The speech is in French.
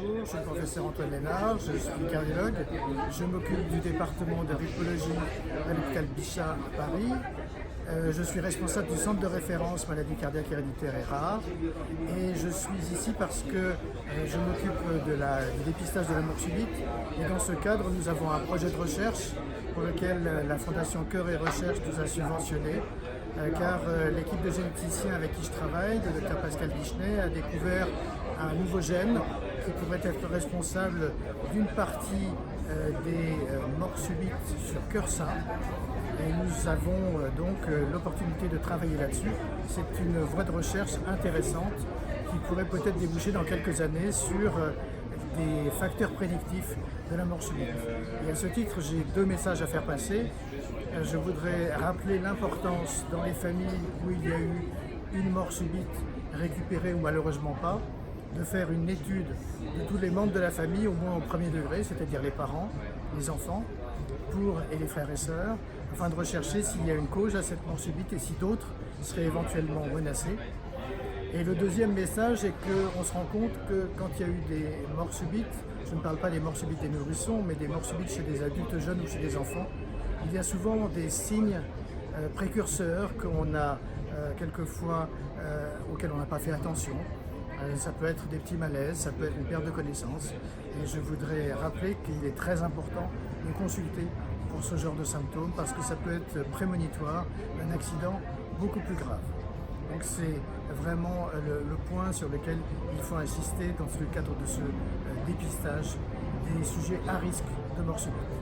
Bonjour, je suis le professeur Antoine Lénard, je suis cardiologue. Je m'occupe du département de rythmologie à l'hôpital Bichat à Paris. Je suis responsable du centre de référence maladies cardiaques héréditaires et rares. Et je suis ici parce que je m'occupe du dépistage de la mort subite. Et dans ce cadre, nous avons un projet de recherche pour lequel la Fondation Cœur et Recherche nous a subventionné. Car l'équipe de généticiens avec qui je travaille, le Dr Pascal Guichenet, a découvert un nouveau gène qui pourrait être responsable d'une partie des morts subites sur cœur sain. Et nous avons donc l'opportunité de travailler là-dessus. C'est une voie de recherche intéressante qui pourrait peut-être déboucher dans quelques années sur des facteurs prédictifs de la mort subite. Et à ce titre, j'ai deux messages à faire passer. Je voudrais rappeler l'importance dans les familles où il y a eu une mort subite récupérée ou malheureusement pas, de faire une étude de tous les membres de la famille, au moins au premier degré, c'est-à-dire les parents, les enfants, et les frères et sœurs, afin de rechercher s'il y a une cause à cette mort subite et si d'autres seraient éventuellement menacés. Et le deuxième message est qu'on se rend compte que quand il y a eu des morts subites, je ne parle pas des morts subites des nourrissons, mais des morts subites chez des adultes jeunes ou chez des enfants, il y a souvent des signes précurseurs qu'on a quelquefois auxquels on n'a pas fait attention. Ça peut être des petits malaises, ça peut être une perte de connaissance. Et je voudrais rappeler qu'il est très important de consulter pour ce genre de symptômes parce que ça peut être prémonitoire d'un accident beaucoup plus grave. Donc c'est vraiment le point sur lequel il faut insister dans le cadre de ce dépistage des sujets à risque de mort subite.